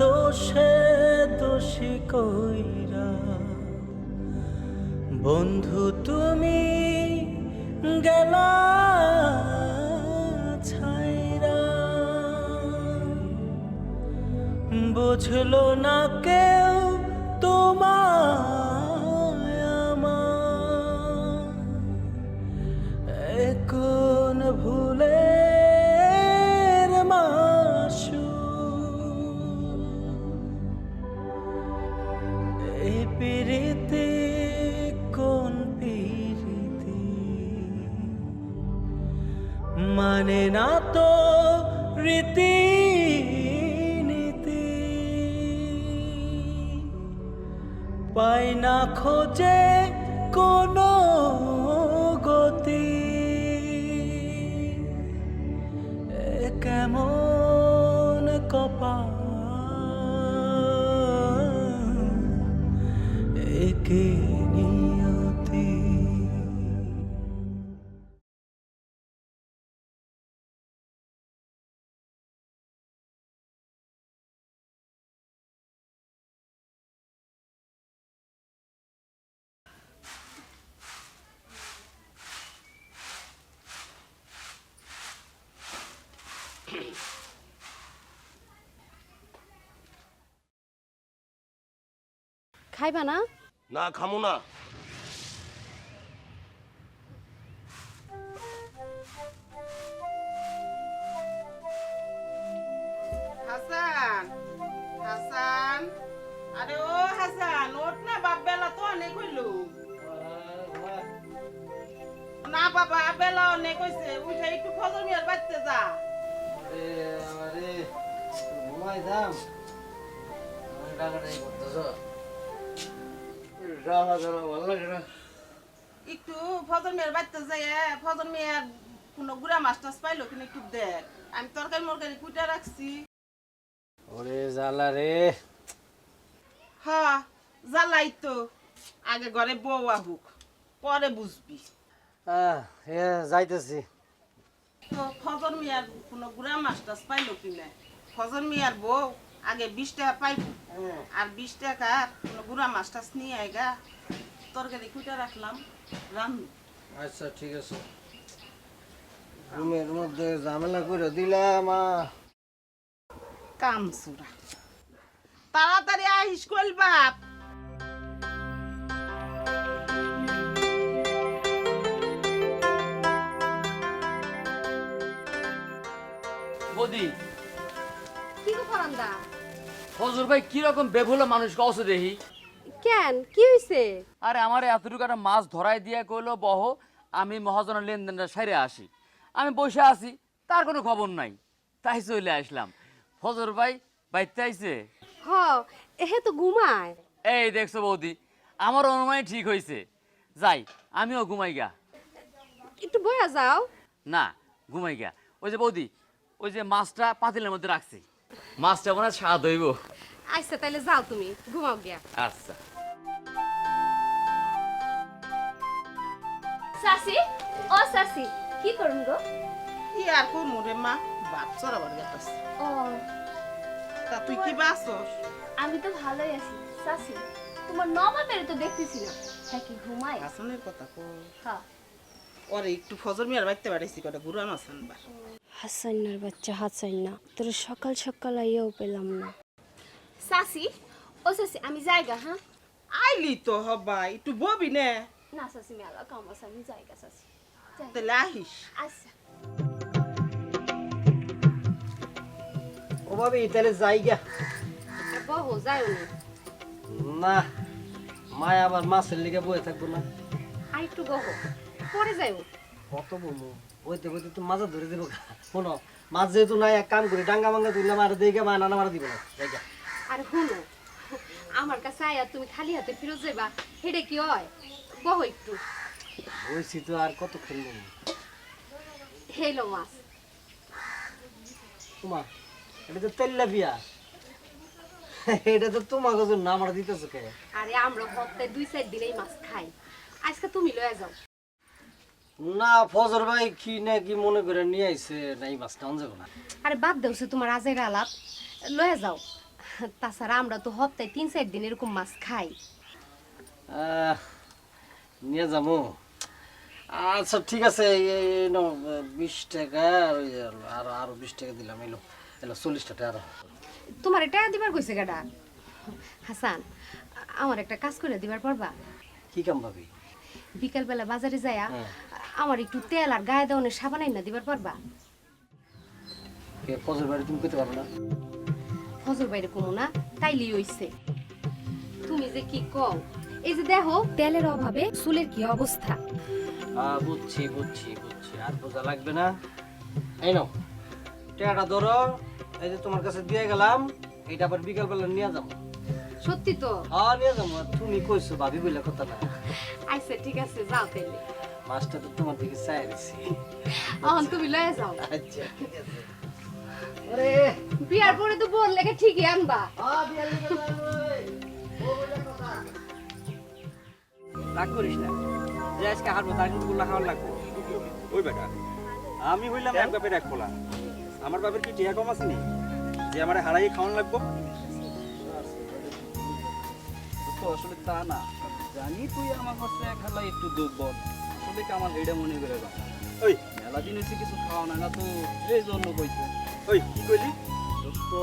দোষে দোষী কইরা বন্ধু তুমি গেলা ছাইরা, বুঝলো না কেউ তোমায় আমার কোন ভুলের মাসু, এই পিরিতি কোন পিরিতি মানে না তো রীতি নীতি, পাই না খোঁজে কোনো গতি, কেমন কপাল একে নিয়তি। খাইবা না? না খামু না। হাসান, হাসান, আরে ও হাসান, ওঠ না, বাপ বেলা তো অনেক হইল। না বাবা, বেলা অনেক হয়েছে, উঠে একটু ফজর মিয়ার বাড়তে যা। একটু ফজর মিয়ার বাড়তে যাই, ফজর মিয়ার কোনো গুড়া মাছ টাছ পাইলো কিনা একটু দেখ। আমি তরকারি মরকারি কুইটা রাখছি। ওরে জ্বালা রে। হ্যাঁ জ্বালাই তো, আগে ঘরে বউ আহুক, পরে বুঝবি। যাইতেছি। তো ফজর মিয়ার কোনো গুড়া মাছ টাছ পাইলো কিনা? ফজর মিয়ার বউ আগে 20 টাকা পাইব, আর 20 টাকার কোনো গুড়া মাছ টাছ নিয়ে আইগা, তরকারি কুইটা রাখলাম, রান্না। আচ্ছা ঠিক আছে। রুমের মধ্যে ঝামেলা করে দিলাম। কামসুরা, তাড়াতাড়ি আইস কইল বাপ। বদি কি গো ফরান্দা? ফজর ভাই কিরকম বেভুলো মানুষ কওছে দেখি। কেন কি হইছে? আরে আমার এতটুকু একটা মাছ ধরাই দিয়ে কইলো বহ, আমি মহাজনের লেনদেনটা সাইরে আসি। আমি বসে আছি, তার কোনো খবর নাই, তাই চলে আসলাম। ফজর ভাই বাইতে আইছে। হ, এহে তো ঘুমায়। এই দেখছো বৌদি, আমার অনুমান ঠিক হয়েছে। যাই, আমিও ঘুমাই গা। একটু বয়া যাও। না, ঘুমাই গা। ওই যে বৌদি, ওই যে মাছটা পাতিলের মধ্যে রাখছি, মাছটা মনে হয় স্বাদ হইব। আচ্ছা তাহলে যাও, তুমি ঘুমাও গিয়া। আচ্ছা। সাসি, ও সাসি, কি করুন গো? কি আর করমু রে মা, বাপ চড়াবার গেতাছে। ও, তা তুই কি বাসস? আমি তো ভালোই আছি। সাসি, তোমার নবাবের তো দেখতেছি না, হ্যাঁ কি ঘুমাই? হাসানের কথা কো। হ্যাঁ। ওরে একটু ফজর মিয়ার বাইতে পাঠাইছি, কটা গুড়া মাছ আনবার। হাসাইনার বাচ্চা হাসাইনা, তোর সকাল সকাল আইয়াও পেলাম না। সাসি, ও সাসি, আমি যাইগা। হ্যাঁ আইলি তো হবা, একটু ববি নে। না সাসি, মেলা কাম আছে, আমি যাইগা সাসি। যাই। তাহলে আহিস। আচ্ছা। ও ভাবি তাহলে যাই গা। বহু যাও না। না, মায় আবার মাছের লিগে বয়ে থাকবো না। আর একটু বহু পরে যাও। কত বলবো, বইতে বইতে তো মাছ ধরে দেবো। শোনো, মাছ যেহেতু নাই, এক কাম করি, ডাঙ্গা মাঙ্গা তুললাম আর দিকে মা নানা মারা দিব না। যাই গা। আর শুনো, আমার কাছে আয়া তুমি খালি হাতে ফিরত যাবা, হেডে কি হয়? বহু একটু বইছি তো, আর কত খেলবো। হেলো মাছ। তোমার এটা তো তেল্লাপিয়া, এটা তো তোমাকে জন্য আমার দিতেছো কে? আরে আমরা সপ্তাহে 2-4 দিনেই মাছ খাই, আজকে তুমি লয়ে যাও। না ফজর ভাই কি না কি মনে করে নিয়ে আইছে, না এই মাছটা আন যাবো না। আরে বাদ দেওছে তোমার আজের আলাপ, লয়ে যাও। তাছাড়া আমরা তো সপ্তাহে 3-4 দিন এরকম মাছ খাই। নিয়ে যাবো। আচ্ছা ঠিক আছে, এই নাও 20 টাকা, আর ওই যে আরো 20 টাকা দিলাম, এলো 40 টাকা আরো। তোমার এটা দিবার কইছে গাডা? হাসান, আমার একটা কাজ করে দিবার পারবা? কি কাম ভাবি? বিকাল বেলা বাজারে যায়া আমার একটু তেল আর গায়ে দাওনের সাবান আইনা দিবার পারবা? কে ফজর বাড়ি তুমি কইতে পারো না? ফজর বাইরে কমু না, তাইলেই হইছে। তুমি যে কি কও, এই যে দেখো তেলের অভাবে চুলের কি অবস্থা। বুঝছি বুঝছি বুঝছি, আর বোঝা লাগবে না। এই নাও টাকাটা ধরো, এই যে তোমার কাছে দিয়ে গেলাম, এটা আবার বিকাল বেলা নিয়ে যাবো। সত্যি তো? হ্যাঁ নিয়ে যাবো, তুমি কইছো ভাবি বলে কথা না। আচ্ছা ঠিক আছে, যাও তাইলে। মাছটা তো তোমার দিকে চাই দিছি। তুমি লয়ে যাও। আচ্ছা ঠিক আছে। আরে বিয়ার পরে তো বোন লেগে ঠিকই আনবা। বিয়ার দিকে যাই ও বলে কথা। রাগ করিস না, যে আজকে হারবো তার কিন্তু গোল্লা খাওয়ার লাগবে। ওই বেটা, আমি হইলাম এক বাপের এক পোলা। আমার বাপের কি টিয়া কম আসেনি যে আমার হারাই খাওয়ান লাগবো? তো আসলে তা না, জানি তুই আমার কাছে খেলা একটু দুর্বল, আসলে কি আমার হেডে মনে করে কথা। ওই মেলা দিন হয়েছে কিছু খাওয়া না, না তো এই জন্য কইছে। ওই কি কইলি?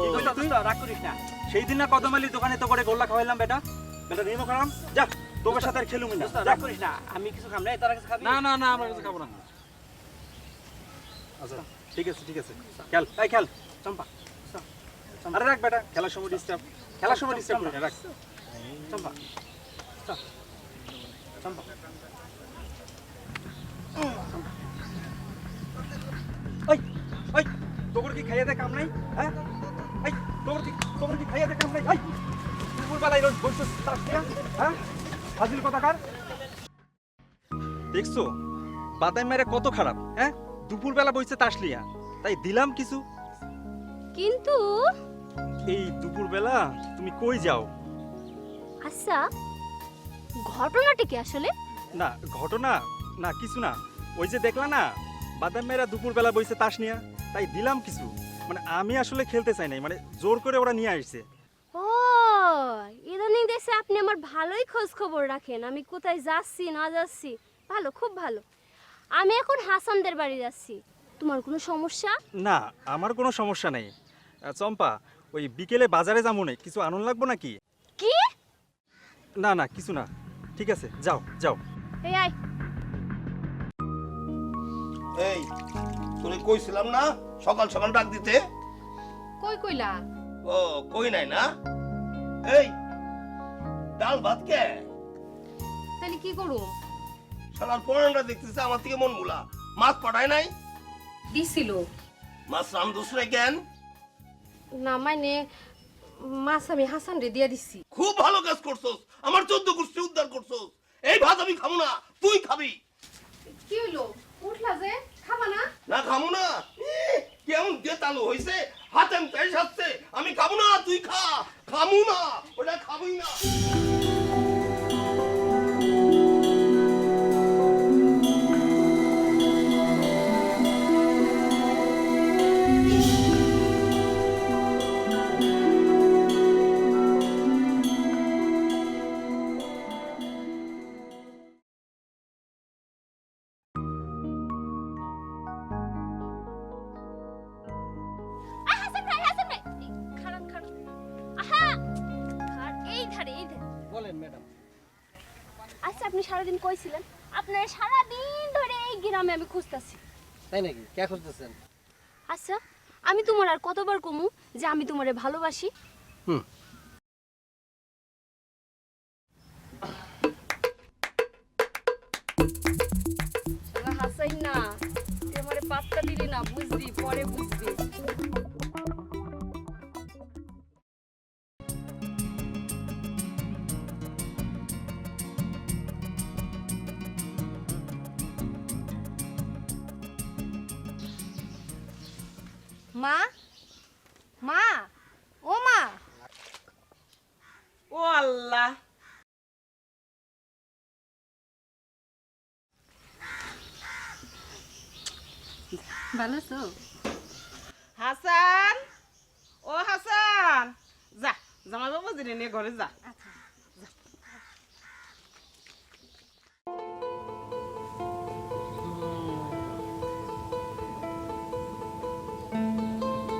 কি কইলি তুই? রাগ করিস না। সেই দিন না কদম আলীর দোকানে তো করে গোল্লা খাওয়াইলাম বেটা। বেটা নিমো খারাম, যা তোর সাথে আর খেলুমি না। রাগ করিস না, আমি কিছু খাম না, তোরা কিছু খাবি? না না না, আমরা কিছু খাবো না। আচ্ছা ঠিক আছে ঠিক আছে, খেল এই খেল। চম্পা আরে রাখ বেটা, খেলার সময় ডিস্টার্ব, খেলার সময় ডিস্টার্ব করি না, রাখ। চম্পা চম্পা ওই ওই তোর কি খাইয়ে দে কাম নাই? হ্যাঁ এই তোর কি খাইয়ে দে কাম নাই? এই দুপুর বেলায় রোজ বসে তাস দিয়া, হ্যাঁ ফাজিল কথাকার। দেখছো বাদাম মেরে কত খারাপ? হ্যাঁ দুপুর বেলা বইছে তাস লিয়া, তাই দিলাম কিছু। কিন্তু এই দুপুর বেলা তুমি কই যাও? আচ্ছা, ঘটনাটা কি আসলে? না ঘটনা না, কিছু না, ওই যে দেখলা না বাদাম মেয়েরা দুপুর বেলা বইছে তাস নিয়া, তাই দিলাম কিছু। মানে আমি আসলে খেলতে চাই নাই, মানে জোর করে ওরা নিয়ে আসছে। ও, ইদানিং দেখছি আপনি আমার ভালোই খোঁজ খবর রাখেন, আমি কোথায় যাচ্ছি না যাচ্ছি। ভালো, খুব ভালো। আমি এখন হাসানদের বাড়ি যাচ্ছি। তোমার কোনো সমস্যা? না আমার কোনো সমস্যা নেই। চম্পা, ওই বিকেলে বাজারে যাবো না, কিছু আনন্দ লাগবো নাকি? কি? না না কিছু না, ঠিক আছে যাও যাও। এই আয়। এই তোরে কইছিলাম না সকাল সকাল ডাক দিতে? কই কইলা? ও কই নাই না? এই ডাল ভাত কে? তাহলে কি করু? শালার পড়ানটা দেখতেছে আমার থেকে মন মুলা। মাছ পাঠায় নাই? দিছিল মাছ রাম দুসরে কেন? না, মানে মাছ আমি হাসান রে দিয়া দিছি। খুব ভালো কাজ করছস, আমার 14 গোষ্ঠী উদ্ধার করছস। এই ভাত আমি খাবো না, তুই খাবি। কি হইলো? উঠলা যে, খাবা না? না খাবো না? কেমন দেতালো হইছে, হাতেম তাই সাজছে। আমি খাবো না, তুই খা। খামু না, ওটা খাবই না। আয় হাসান ভাই, হাসান ভাই। খাড়ান খাড়ান। আহা! এই ধারে, এই ধারে। বলেন ম্যাডাম। আচ্ছা, আপনি সারাদিন কইছিলেন আপনার সারাদিন ধরে এই গ্রামে আমি খুঁজতাছি। তাই নাকি? কে খুঁজতেছেন? আচ্ছা, আমি তোমার আর কতবার কমু যে আমি তোমারে ভালোবাসি? হুম। শালা হাসাই না, তুই আমারে পাত্তা দিলি না, বুঝবি পরে বুঝবি। মা, মা, ও মা। ও আল্লাহ, ভালো তো? হাসান, ও হাসান, যা জামাই বাবা জিরে নিয়ে ঘরে যা।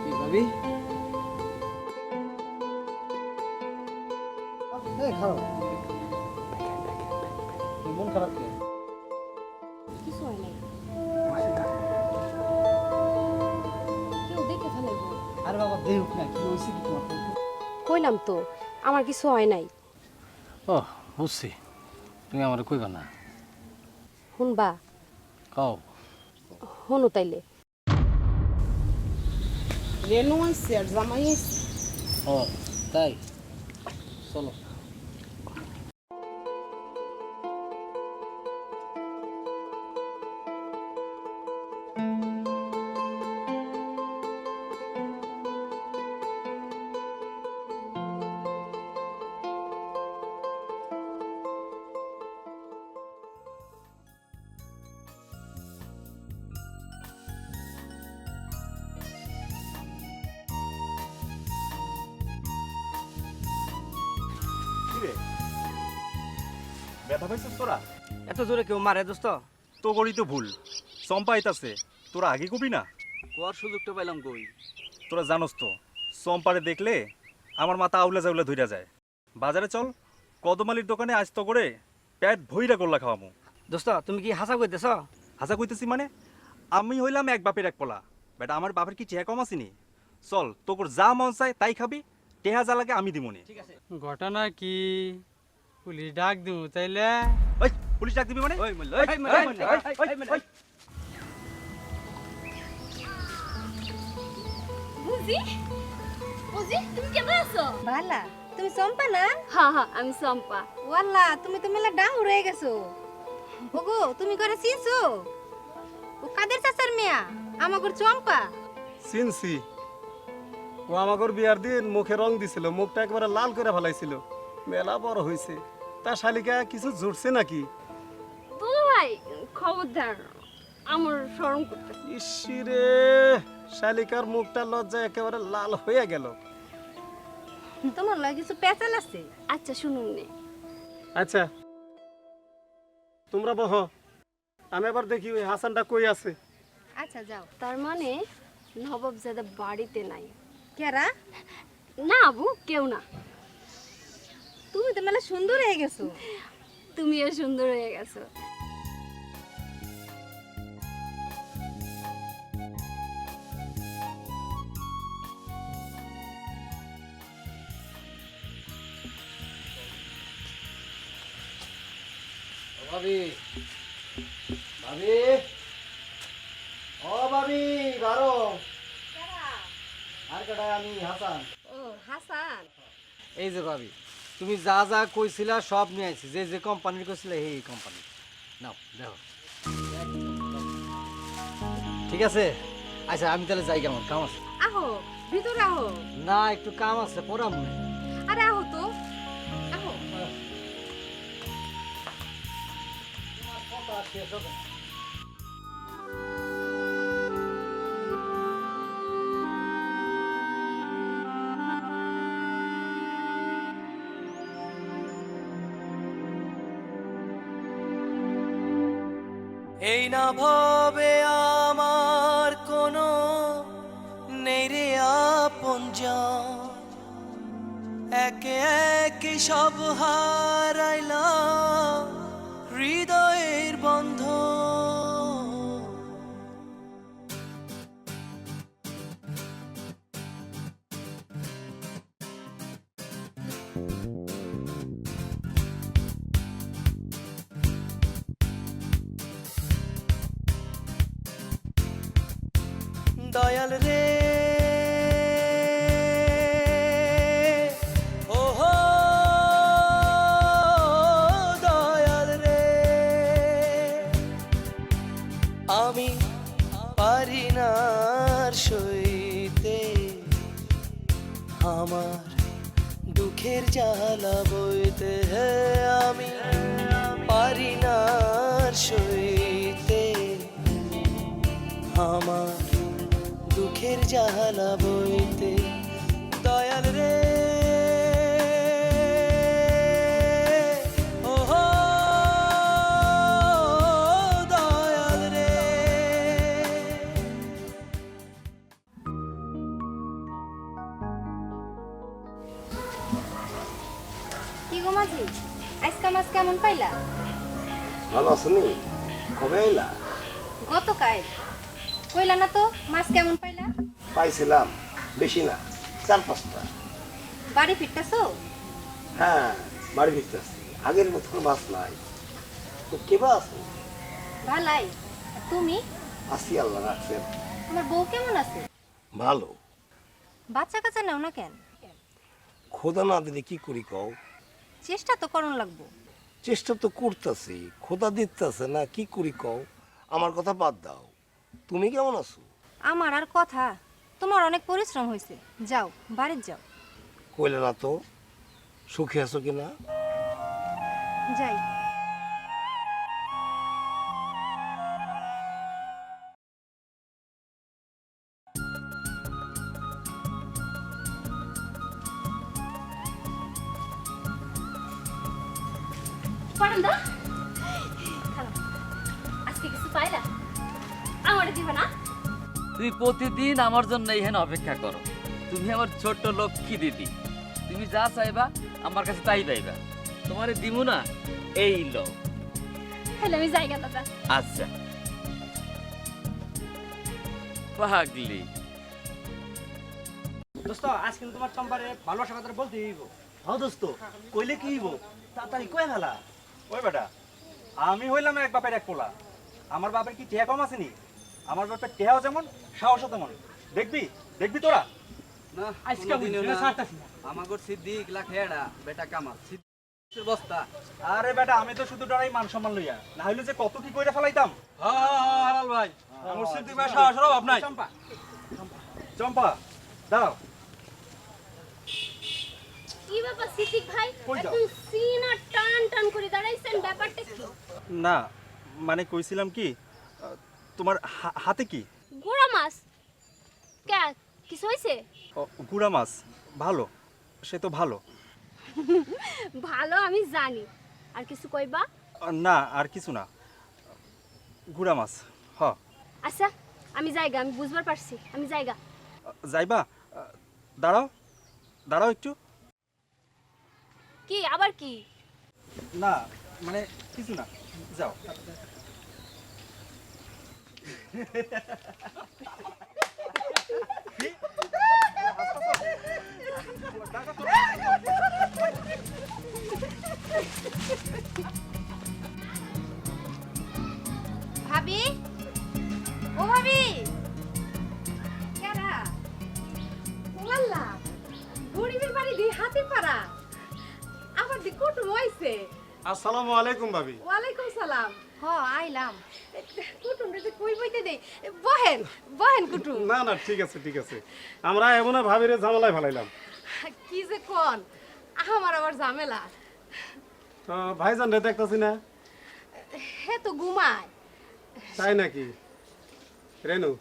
কি ভাবি খারাপ মন খারাপ কে কিছু হয় নাই কেউ দেখে ফেলাইবো। আরে বাবা দেখ না কি হইছে কি তোমার কইলাম তো আমার কিছু হয় নাই। ও বুঝছি তুমি আমার কইবা না শুনবা কও শুনো তাইলে। রেনু আইছে আর জামাই আইছে। ও তাই চলো ব্যথা পাইছিস তোরা? এত জোরে কেউ মারে দোস্ত? তো করি তো ভুল, চম্পা আইতাছে, তোরা আগে কবি না? কোয়ার সুযোগটা পাইলাম কই? তোরা জানোস তো চম্পারে দেখলে আমার মাথা আউলা জাউলা ধইরা যায়। বাজারে চল, কদমালির দোকানে আজ তো করে পেট ভইরা করলা খাওয়ামু। দোস্ত তুমি কি হাসা কইতেছ? হাসা কইতেছি মানে? আমি হইলাম এক বাপের এক পোলা, বেটা আমার বাপের কি চেহা কম আসিনি? চল তোর যা মন চায় তাই খাবি, টেহা যা লাগে আমি দিমুনি। ঠিক আছে। ঘটনা কি পুলিশ ডাক দিব তাইলে? ওই পুলিশ ডাক দিবি মানে? ওই মল্ল ওই মল্ল বুঝি বুঝি তুমি কেমন আছো? ভালা তুমি চম্পা না? হ্যাঁ হ্যাঁ আমি চম্পা। ওয়াল্লা তুমি তো মেলা ডাঙর হয়ে গেছো। ওগো তুমি করে চিনছো? ও কাদের চাচার মেয়া আমাগর চম্পা। চিনছি, ও আমাগর বিয়ার দিন মুখে রং দিছিল, মুখটা একবারে লাল করে ফেলাইছিল। মেলা বড় হইছে, তা শালিকা কিছু জুড়ছে নাকি? দুলা ভাই খবরদার আমার শরম করতে। ইসিরে শালিকার মুখটা লজ্জায় একেবারে লাল হয়ে গেল। তোমার লাগে কিছু পেঁচাল আছে? আচ্ছা শুনুন নে। আচ্ছা তোমরা বহ, আমি আবার দেখি ওই হাসানটা কই আছে। আচ্ছা যাও। তার মানে নবাবজাদা বাড়িতে নাই? কেরা? না আবু কেউ না। তুমি তো মেলা সুন্দর হয়ে গেছো। তুমিও সুন্দর হয়ে গেছো। ভাবি ভাবি ও ভাবি বারো আর কেডা? আমি হাসান। ও হাসান, এই যে ভাবি তুমি যা যা কইছিলা সব নিয়ে আইছি, যে যে কোম্পানির কইছিলা এই কোম্পানি নাও দেখো। ঠিক আছে আচ্ছা আমি তাহলে যাই, কেমন কাম আছে? আহো ভিতরে আহো। না একটু কাম আছে পড়াম না। আরে আহো তো আহো। কথা শেষ হবে না। এই না ভবে আমার কোনো নেই রে আপনজন, একে একে সব হারাইলাম হৃদয়ের বন্ধন। দয়াল রে ও হো দয়াল রে, আমি পারি না আর সইতে আমার দুঃখের জ্বালা বইতে। আমি পারি না আর সইতে আমার দুঃখের জ্বালা বইতে। দয়াল রে মাছ কেমন পাইলা? ভালো আছেনি? কবে এলা? গতকাল কইলা না তো মাছ কেমন পাইলা? পাইছিলাম, বেশি না, 4-5টা। বাড়ি ফিরতাছো? হ্যাঁ, বাড়ি ফিরতেছি। আগের মতো কোনো মাছ নাই। তো কেবা আছে? ভালাই। আর তুমি? আসি, আল্লাহ রাখছেন। আমার বউ কেমন আছে? ভালো। বাচ্চা কাচ্চা নাও না কেন? খোদা না দিলে কি করি কও? চেষ্টা তো করন লাগবো। চেষ্টা তো করতেছি, খোদা দিতেছে না, কি করি কও? আমার কথা বাদ দাও, তুমি কেমন আছো? আমার আর কথা, তোমার অনেক পরিশ্রম হয়েছে। যাও বাড়ির যাও। কইলে না তো, সুখে আছো কিনা? যাই। পারন্দা আজকে কিছু পাইলা? আমার দিবে না? তুমি প্রতিদিন আমার জন্য এখানে অপেক্ষা করো। তুমি আমার ছোট্ট লক্ষ্মী দিদি, তুমি যা চাইবা আমার কাছে তাই পাইবা। তোমারে দিমু না, এই লো। তাহলে আমি জায়গা দাদা। আচ্ছা পাগলি। দোস্ত আজ কিন্তু তোমার চম্পারে ভালোবাসা কথা বলতে হইব। হ্যাঁ দোস্ত, কইলে কি হইব? তাড়াতাড়ি কই ফেলা। ওই বেটা, আমি হইলাম এক বাপের এক পোলা। আমার বাপের কি টেহা কম আসেনি? আমার বাপের টেহাও যেমন, সাহসও তেমন। দেখবি দেখবি তোরা না আজকে কোনোদিনও বুঝছি না, না। ছাড়তাছি না। আমাগর সিদ্দিক লাখেড়া বেটা কামাল সিদ্দিকের বস্তা। আরে বেটা, আমি তো শুধু ডরাই মান সম্মান লইয়া, না হইলে যে কত কি কইরা ফেলাইতাম। হালাল ভাই আমার সিদ্দিক ভাই সাহসের অভাব নাই। চম্পা চম্পা দাও। কি ব্যাপার সিদ্দিক ভাই? কই যাও? একদম সিনা টান টান করে দাঁড়াইছেন, ব্যাপারটা কি? না মানে কইছিলাম কি, তোমার হাতে কি? গোড়া মাছ। কে কিছু হইছে? গুড়া মাছ? ভালো, সে তো ভালো। ভালো আমি জানি, আর কিছু কইবা? না আর কিছু না, গুড়া মাছ। হ আচ্ছা আমি জায়গা, আমি বুঝবার পারছি, আমি জায়গা। যাইবা? দাঁড়াও দাঁড়াও একটু। কি আবার কি? না মানে কিছু না, যাও। ভাবি, ও ভাবি, কেরা? ওয়াল্লা, গরিবের বাড়ি দি হাতে পারা। আবার দি কুটুম হইছে। আসসালামু আলাইকুম ভাবি। ওয়ালাইকুম সালাম। হ আইলাম। কুটুম রে কই বইতে দেই। বহেন বহেন কুটুম। না না, ঠিক আছে ঠিক আছে, আমরা এমন ভাবিরে ঝামেলায় ফেলাইলাম। কি যে কোন, আমার আবার ঝামেলা। তো ভাইজান রে দেখতাছি না। হে তো ঘুমায়। তাই নাকি? রেনু,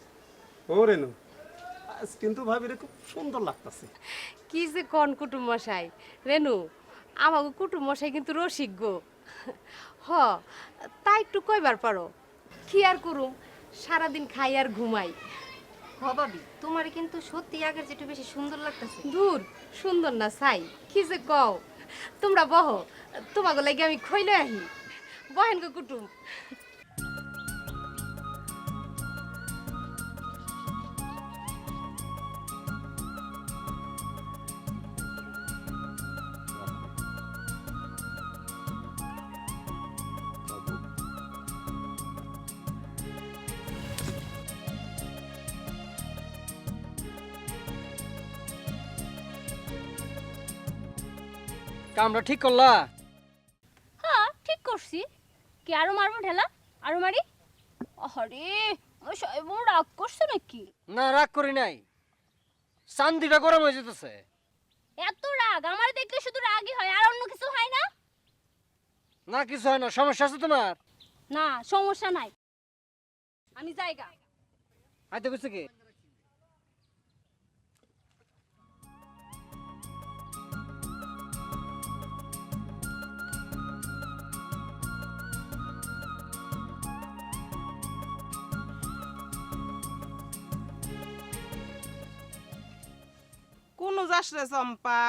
ও রেনু, আজ কিন্তু ভাবিরে খুব সুন্দর লাগতাছে। কি যে কোন কুটুম মশাই। রেনু, আমাকে কুটুম মশাই কিন্তু রসিক গো। হ, তাই একটু কইবার পারো। কি আর করুম, সারাদিন খাই আর ঘুমাই। হ ভাবি, তোমারে কিন্তু সত্যি আগের যেটা বেশি সুন্দর লাগতেছে। দূর, সুন্দর না চাই। কি যে কও, তোমরা বহ, তোমাকে লাগে আমি খইলে আহি। বহেন গো কুটুম। কামটা ঠিক করলা? হ্যাঁ ঠিক করছি। কি আরো মারবো ঢেলা? আরো মারি? আরে মশাই বড় রাগ করছে নাকি? না রাগ করি নাই, চান্দিটা গরম হয়ে যেতেছে। এত রাগ আমার দেখলে শুধু রাগই হয়, আর অন্য কিছু হয় না? না কিছু হয় না, সমস্যা আছে তোমার? না সমস্যা নাই, আমি জায়গা। আইতে কইছে কি? কোন যাস রে চম্পা?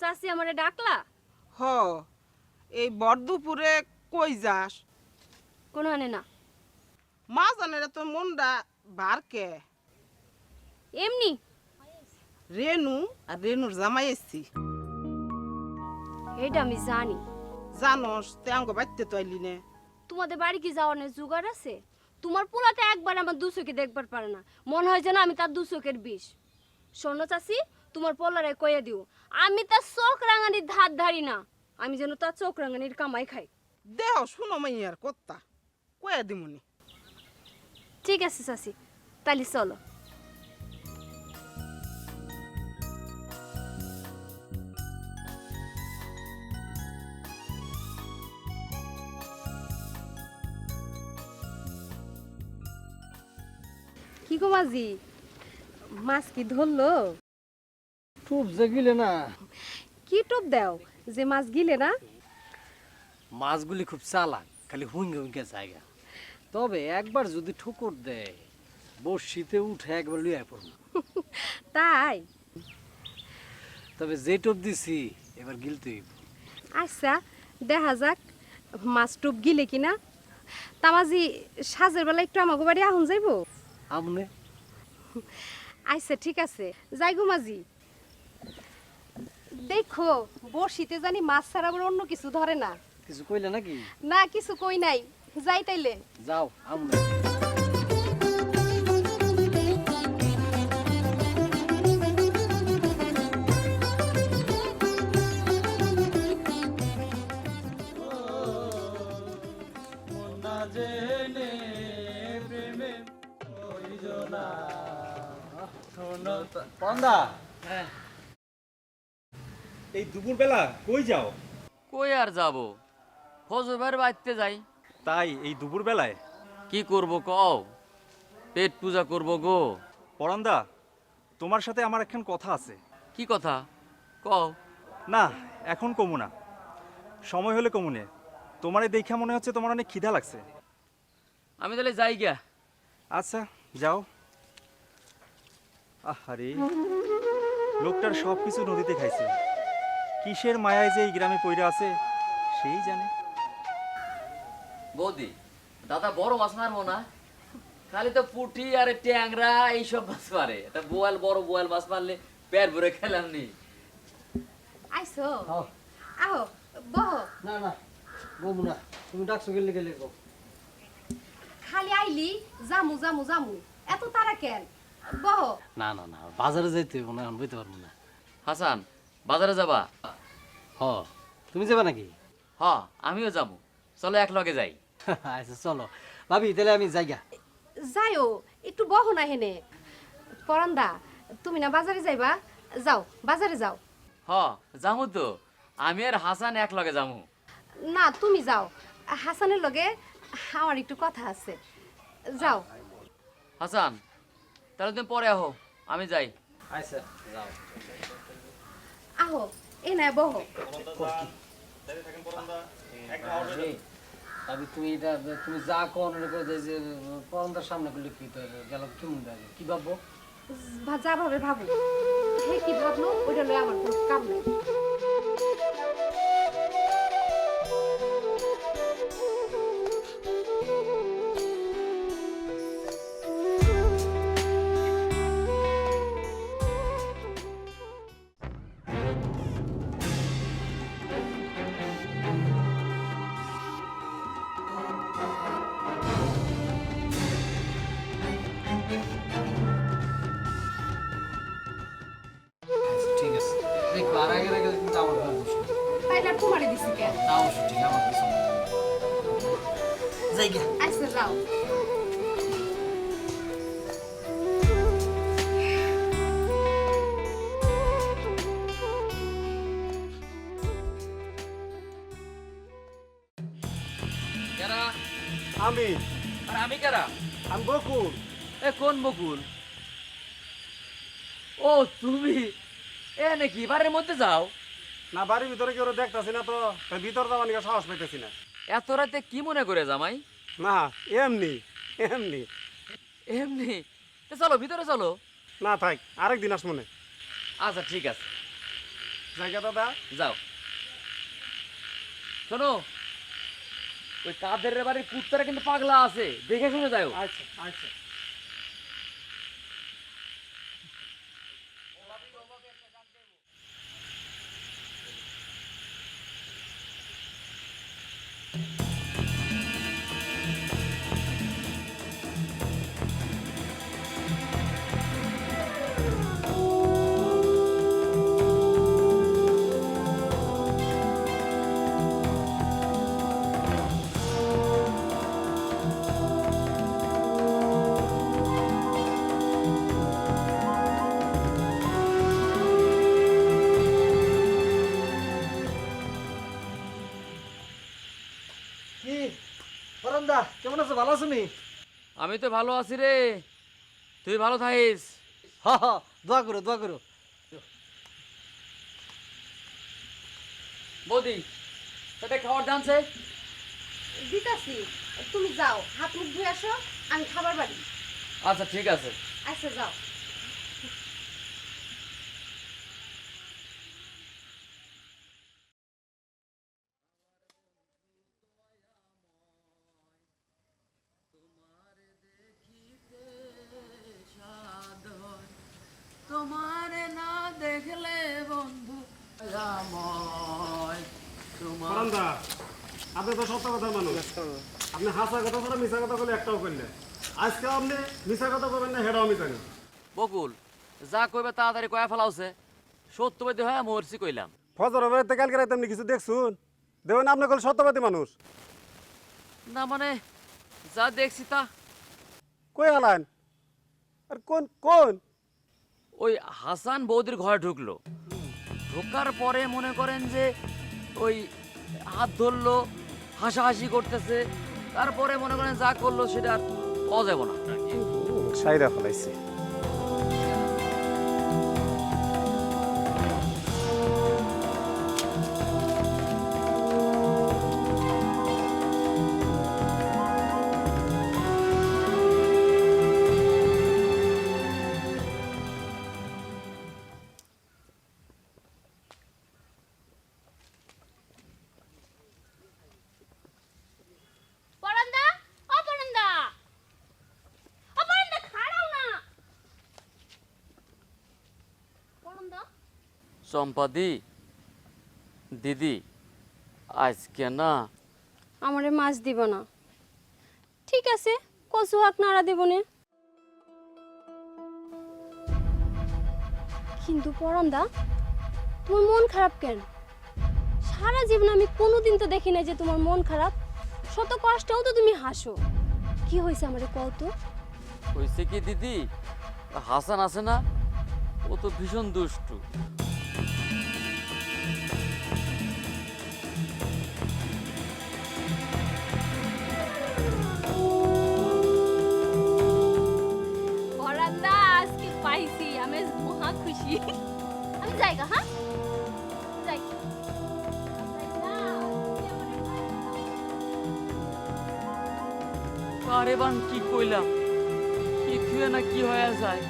চাচি আমারে ডাকলা? হ, এই বর দুপুরে কই যাস? কোনো আনে না, মা জানের তোর মনটা বারকে। এমনি। রেনু আর রেনুর জামাই এসছি। এটা আমি জানি। জানোস তে আঙ্গ বাইতে তো আইলি নে। তোমাদের বাড়ি কি যাওয়ার জোগাড় আছে? তোমার পোলাটা একবার আমার দু চোখে দেখবার পারে না, মনে হয় যেন আমি তার দু চোখের বিষ। শোনো চাচি, তোমার পোলারে কয়ে দিও আমি তার চোখ রাঙানির ধার ধারি না, আমি যেন তার চোখ রাঙানির কামাই খাই। দেহ শুনো মাইয়ার কথা কয়ে দিমুনি। ঠিক আছে চাচি, তাহলে চলো। কি গো মাঝি, মাছ কি ধরলো? খুব যে গিলে না, কি টোপ দাও যে মাছ গিলে না? মাছগুলি খুব চালাক, খালি হুঙ্গে হুঙ্গে জায়গা। তবে একবার যদি ঠুকুর দেয় বড়শিতে উঠে একবার লুয়ে পড়ব। তাই? তবে যে টোপ দিছি এবার গিলতে হইব। আচ্ছা দেখা যাক মাছ টোপ গিলে কিনা। তা মাঝি সাজের বেলা একটু আমাকে বাড়ি আহুন যাইবো? আমনে আচ্ছা ঠিক আছে, যাই গো মাঝি। দেখো বড়শিতে জানি মাছ ছাড়া আবার অন্য কিছু ধরে না। কিছু কইলে নাকি? না কিছু কই নাই, যাই তাইলে। যাও আমনে। পন্দা, হ্যাঁ, এই দুপুর বেলা কই যাও? কই আর যাব, ফজর ভাইয়ের বাড়িতে যাই। তাই এই দুপুর বেলায়? কি করব কও, পেট পূজা করব গো। পরান্দা, তোমার সাথে আমার এখন কথা আছে। কি কথা কও? না, এখন কমু না, সময় হলে কমুনে। তোমার এই দেখা মনে হচ্ছে তোমার অনেক খিদা লাগছে। আমি তাহলে যাই গিয়া। আচ্ছা যাও। আহারে, লোকটার সব কিছু নদীতে খাইছে, কিসের মায়ায় যে এই গ্রামে পইরা আছে সেই জানে। বৌদি, দাদা বড় মাছ মারবো না, খালি তো পুঁটি আর ট্যাংরা এইসব মাছ মারে। এটা বোয়াল, বড় বোয়াল মাছ মারলে পেট ভরে খেলাম নি। আইসো আহো বহ। না না বমু না, তুমি ডাকছো গেলে গেলে গো। খালি আইলি জামু জামু জামু, এত তারা কেন? বহ। না না না, বাজারে যাইতে হইব না, এখন বইতে পারবো না। হাসান, বাজারে যাবা? হ, তুমি যাবা নাকি? হ, আমিও যাবো, চলো এক লগে যাই। আচ্ছা চলো ভাবি, তাহলে আমি যাইগা। যাইও, একটু বহ না হেনে। পরান্দা, তুমি না বাজারে যাইবা? যাও বাজারে যাও। হ যামু তো, আমি আর হাসান এক লগে যামু। না তুমি যাও, হাসানের লগে আমার একটু কথা আছে। যাও। হাসান, তাহলে তুমি পরে আহো, আমি যাই। আচ্ছা যাও। আহো এই না বহ। ভাবি তুমি এটা, তুমি যা কোন যে পরন্দার সামনে করলে কি গেল, কেমন লাগে, কি ভাববো? যা ভাবে ভাবো, হে কি ভাবলো ওইটা লয়ে আমার কোনো কাম নেই। ঠিক আছে, দেখো আর আগে আগে কিন্তু আমার ঘর বসে তাইলে আর তোমারে দিছি কেন? তা অবশ্য ঠিক, আমার কিছু জায়গা। আচ্ছা যাও। কেরা? আমি আর আমি কেরা? আমি বকুল। এ কোন বকুল? ও তুমি, এ নাকি বাড়ির মধ্যে যাও? না বাড়ির ভিতরে কেউ দেখতেছি না তো, তাই ভিতর যাওয়ার নিয়ে সাহস পাইতেছি না। এত রাতে কি মনে করে জামাই? না এমনি এমনি। এমনি? তো চলো ভিতরে চলো। না থাক, আরেকদিন আস মনে। আচ্ছা ঠিক আছে, জায়গা দাদা। যাও। শোনো, ওই কাদের বাড়ির কুত্তারা কিন্তু পাগলা আছে, দেখে শুনে যাও। আচ্ছা আচ্ছা। কি পরান্দা, কেমন আছো? ভালো আছো নি? আমি তো ভালো আছি রে, তুই ভালো থাকিস। হ হ, দোয়া করো দোয়া করো। বৌদি, তাতে খাবার জানছে? দিতাছি, তুমি যাও হাত মুখ ধুয়ে আসো, আমি খাবার বাড়ি। আচ্ছা ঠিক আছে। আচ্ছা যাও। তোমারে না দেখলে বন্ধু পরান্দা, আপনি তো সত্য কথা মানুষ, আপনি হাসা কথা ছাড়া মিছা কথা বলে একটাও করলেন। আজকে আপনি মিছা কথা বলবেন না, হেডাও আমি জানি। বকুল, যা কইবে তাড়াতাড়ি কয়া ফেলাওছে, সত্যবাদী হয়ে মরছি কইলাম। ফজর বেড়াতে কালকে রাতে আপনি কিছু দেখছুন? দেখুন আপনি কল সত্যবাদী মানুষ। না মানে যা দেখছি তা কই হালান? আর কোন কোন? ওই হাসান বৌদির ঘরে ঢুকলো, ঢোকার পরে মনে করেন যে ওই হাত ধরলো, হাসাহাসি করতেছে, তারপরে মনে করেন যা করলো সেটা আর পাওয়া যাবে না। সাইরা ফেলাইছে। পরান্দা, ও পরান্দা, ও পরান্দা, খাড়াও না। পরান্দা, চম্পাদি, দিদি, আজকে না আমারে মাছ দিব না? ঠিক আছে, কচু হাক নাড়া দিব না। কিন্তু পরান্দা, তোমার মন খারাপ কেন? সারা জীবন আমি কোনোদিন তো দেখি না যে তোমার মন খারাপ। শত কষ্টেও তো তুমি হাসো। কি হয়েছে আমারে কও তো? হয়েছে কি দিদি, হাসান আছে না, ও তো ভীষণ দুষ্টু। পরান্দা, আজকে পাইছি, আমি আজ মহা খুশি। আমি যাইগা, হ্যাঁ যাই। আরে বান কি কইলাম, কি থুয়ে না কি হয়ে যায়।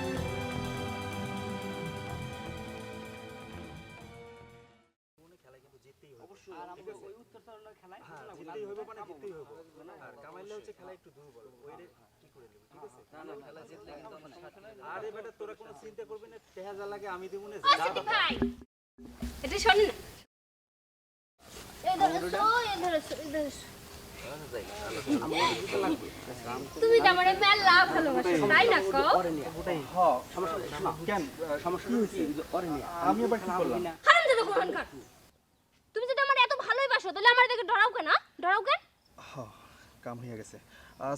আরে বেটা, তোরা কোনো চিন্তা করবি না, টেহা যা লাগে আমি দেবো না। ভাই, এটা শোন না। এই ধরো, এই ধরো, এই ধরো। তুমি তো আমারে মেলা ভালোবাসো, তাই না কও? কেন সমস্যা হয়েছে? আমি আবার কি করলাম? হারামজাদা কোরআনকার। তুমি যদি আমারে এত ভালোই বাসো, তাহলে আমার দেখে ডরাও কেন? ডরাও কেন? কাম হয়ে গেছে।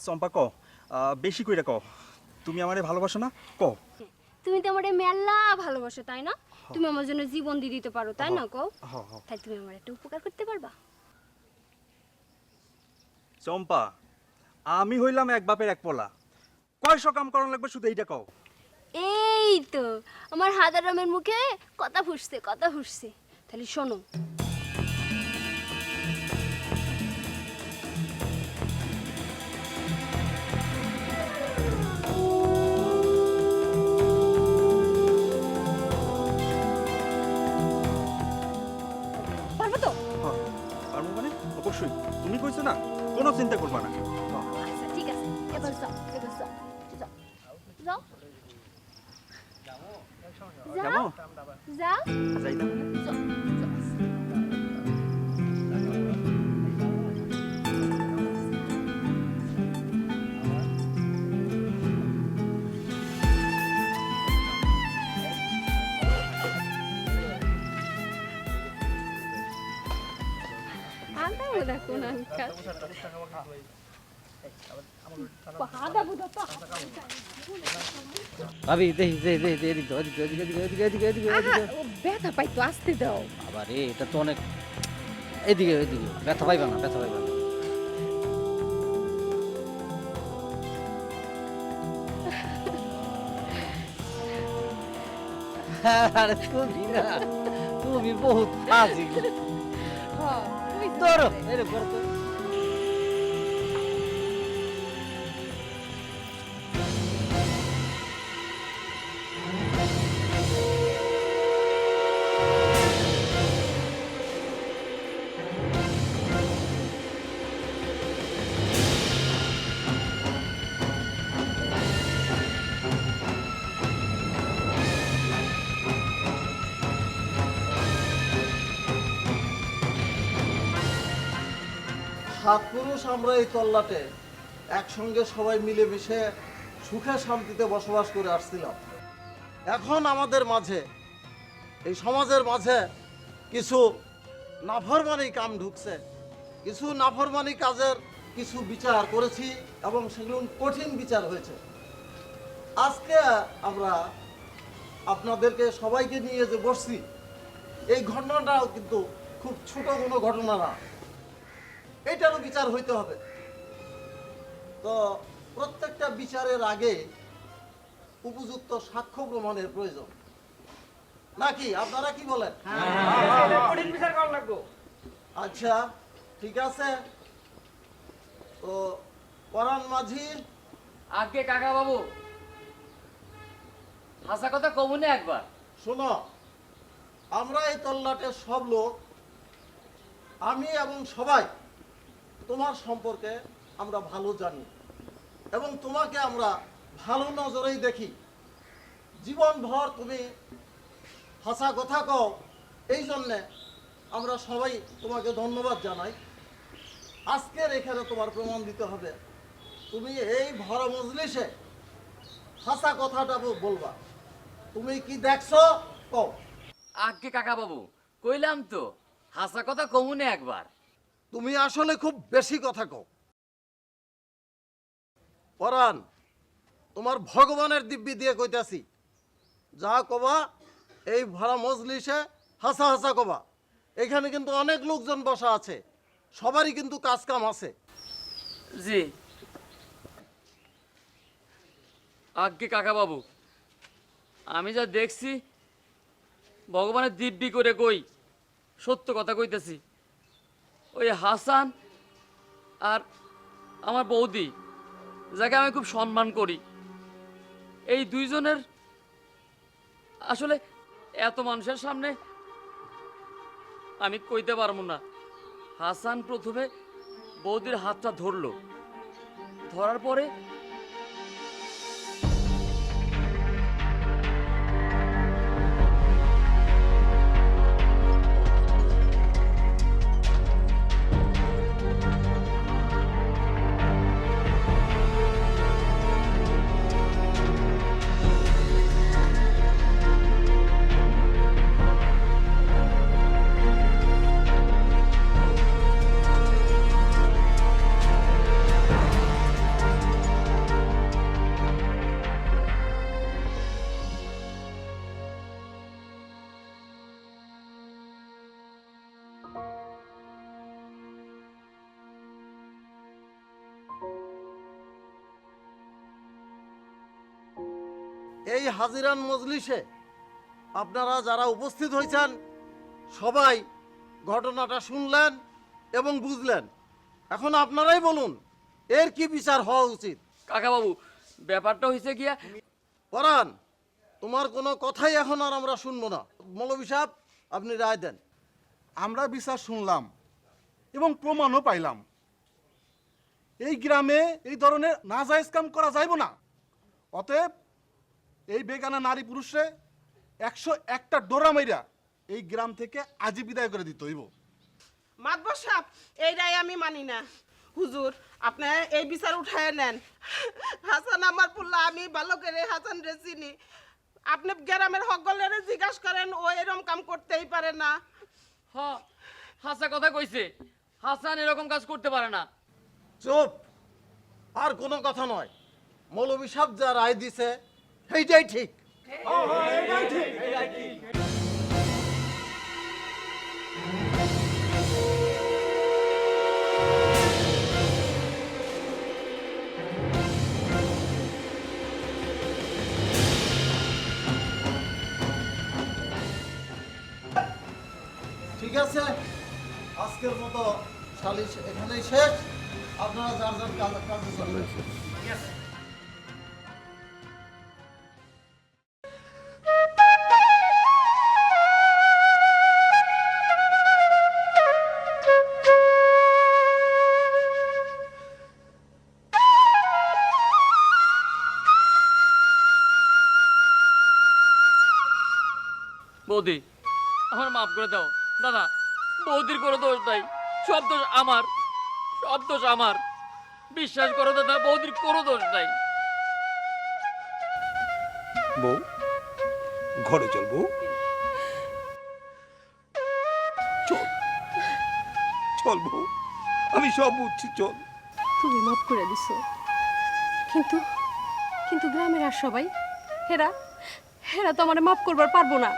চম্পা ক, বেশি কইরা ক, তুমি আমারে ভালোবাসো না? ক। তুমি তো আমারে মেলা ভালোবাসো, তাই না? তুমি আমার জন্য জীবন দিয়ে দিতে পারো, তাই না কও? তাই তুমি আমার একটা উপকার করতে পারবা? চম্পা, আমি হইলাম এক বাপের এক পোলা, কয়শো কাম করানো লাগবে শুধু এইটা কও। এই তো আমার হাদারামের মুখে কথা ফুটছে, কথা ফুটছে। তাহলে শোনো, পারবো তো? পারবো মানে? চিন্তা করবা না। আচ্ছা ঠিক আছে, এবার যাও, এবার যাও, যাও, যাও, যাবো? যাও, যাই তাহলে। যাও, যাও। আদা বুদা কোন আঙ্কাল? আদা বুদা তো ভাবি দেখি দেখি দেখি দেখি এদিকে এদিকে এদিকে এদিকে এদিকে এদিকে এদিকে ও ব্যথা পাই তো আসতে দাও। আবার এটা তো অনেক এদিকে এদিকে ব্যথা পাইবা না, ব্যথা পাইবা না। আরে তুমি না, তুমি বহুত ফাজি। ধরো এরকম করো তো। সাত পুরুষ আমরা এই তল্লাটে একসঙ্গে সবাই মিলেমিশে সুখে শান্তিতে বসবাস করে আসছিলাম। এখন আমাদের মাঝে এই সমাজের মাঝে কিছু নাফরমানি কাম ঢুকছে, কিছু নাফরমানি কাজের কিছু বিচার করেছি এবং সেগুলো কঠিন বিচার হয়েছে। আজকে আমরা আপনাদেরকে সবাইকে নিয়ে যে বসছি, এই ঘটনাটাও কিন্তু খুব ছোট কোনো ঘটনা না, এটারও বিচার হইতে হবে। তো প্রত্যেকটা বিচারের আগে উপযুক্ত সাক্ষ্য প্রমাণের প্রয়োজন, নাকি আপনারা কি বলেন? আচ্ছা ঠিক আছে, তো পরাণ মাঝি। আগে কাকা বাবু হাসা কথা কমুনে একবার। শোনো, আমরা এই তল্লাটের সব লোক, আমি এবং সবাই তোমার সম্পর্কে আমরা ভালো জানি এবং তোমাকে আমরা ভালো নজরেই দেখি। জীবনভর তুমি হাসা কথা কও, এই জন্যে আমরা সবাই তোমাকে ধন্যবাদ জানাই। আজকের এখানে তোমার প্রমাণ দিতে হবে, তুমি এই ভরা মজলিসে হাসা কথাটা বলবা। তুমি কি দেখছো কও। আগে কাকা বাবু কইলাম তো হাসা কথা কমুনে একবার। তুমি আসলে খুব বেশি কথা কও। পরাণ, তোমার ভগবানের দিব্যি দিয়ে কইতাছি, যা কবা এই ভরা মজলিসে হাসা হাসা কবা। এখানে কিন্তু অনেক লোকজন বসা আছে, সবারই কিন্তু কাজ কাম আছে। জি আগে কাকা বাবু, আমি যা দেখছি ভগবানের দিব্যি করে কই, সত্য কথা কইতেছি। ওই হাসান আর আমার বৌদি, যাকে আমি খুব সম্মান করি, এই দুইজনের আসলে এত মানুষের সামনে আমি কইতে পারবো না। হাসান প্রথমে বৌদির হাতটা ধরলো, ধরার পরে এই হাজিরান মজলিসে আপনারা যারা উপস্থিত হয়েছেন সবাই ঘটনাটা শুনলেন এবং বুঝলেন। এখন আপনারাই বলুন এর কি বিচার হওয়া উচিত। কাকা বাবু ব্যাপারটা হয়েছে গিয়া, পরাণ, তোমার কোনো কথাই এখন আর আমরা শুনবো না। মৌলভী সাহেব, আপনি রায় দেন। আমরা বিচার শুনলাম এবং প্রমাণও পাইলাম। এই গ্রামে এই ধরনের নাজায়েজ কাম করা যাইব না। অতএব এই বেগানা নারী পুরুষে 101টা ডোরা মাইরা এই গ্রাম থেকে আজই বিদায় করে দিতে হইব। মাতবর সাহেব এইটাই আমি মানি না। হুজুর আপনি এই বিচার উঠায় নেন। হাসান আমার পুল্লা, আমি ভালো করে হাসান রে চিনি। আপনি গ্রামের সকলের জিজ্ঞাসা করেন, ও এরকম কাম করতেই পারে না। হ্যাঁ, হাসা কথা কইছে, হাসান এরকম কাজ করতে পারে না। চুপ, আর কোনো কথা নয়। মৌলভী সাহেব যা রায় দিছে সেইটাই ঠিক। ঠিক আছে, আজকের মতো সালিশ এখানেই শেষ। আপনারা যার যার কাজে চলবেন। বৌদি, আমার মাফ করে দাও। দাদা, বৌদির কোনো দোষ নাই, সব দোষ আমার, সব দোষ আমার। বিশ্বাস করো দাদা, বৌদির কোনো দোষ নাই। বউ, ঘরে চল বউ, চল চল বউ, আমি সব বুঝছি, চল। তুমি মাফ করে দিছো, কিন্তু কিন্তু গ্রামের আর সবাই হেরা হেরা তো আমার মাফ করবার পারবো না।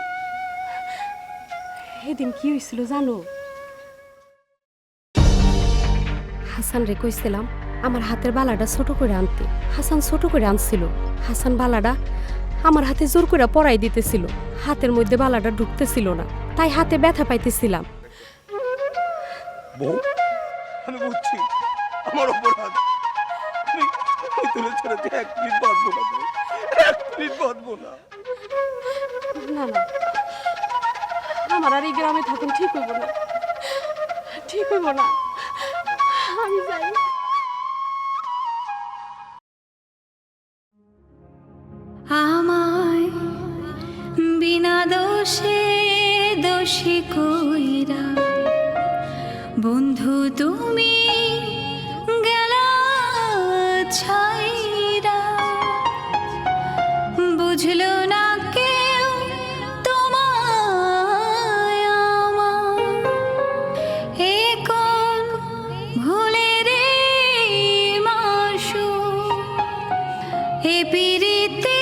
এদিন কি হয়েছিল জানো? হাসান রে কইছিলাম আমার হাতের বালাটা ছোট করে আনতে। হাসান ছোট করে আনছিল। হাসান বালাটা আমার হাতে জোর করে পরাই দিতেছিল। হাতের মধ্যে বালাটা ঢুকতেছিল না, তাই হাতে ব্যথা পাইতেছিলাম। বউ, আমি বুঝছি আমার অপরাধ। আমি তুলে ছেড়েছি, 1 মিনিট বাঁচবো না বউ, 1 মিনিট বাঁচবো না। না না, আমার আর এই গ্রামে থাকুন ঠিক হইব না, ঠিক হইব না। আমি যাই। আমায় বিনা দোষে দোষী কইরা বন্ধু তুমি গেলা ছাইরা, বুঝলো না কেউ তোমায় আমার, এ কোন ভুলের মাসু, এ পিরিতে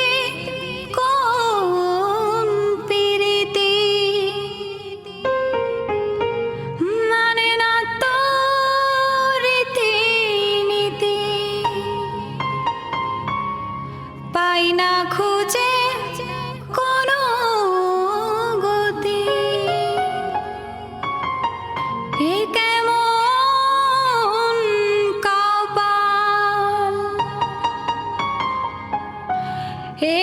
কোন পিরিতি, মানে না তো রীতিনীতি, পাই না খুঁজে কোনো গতি, এ কেমন কপাল, এ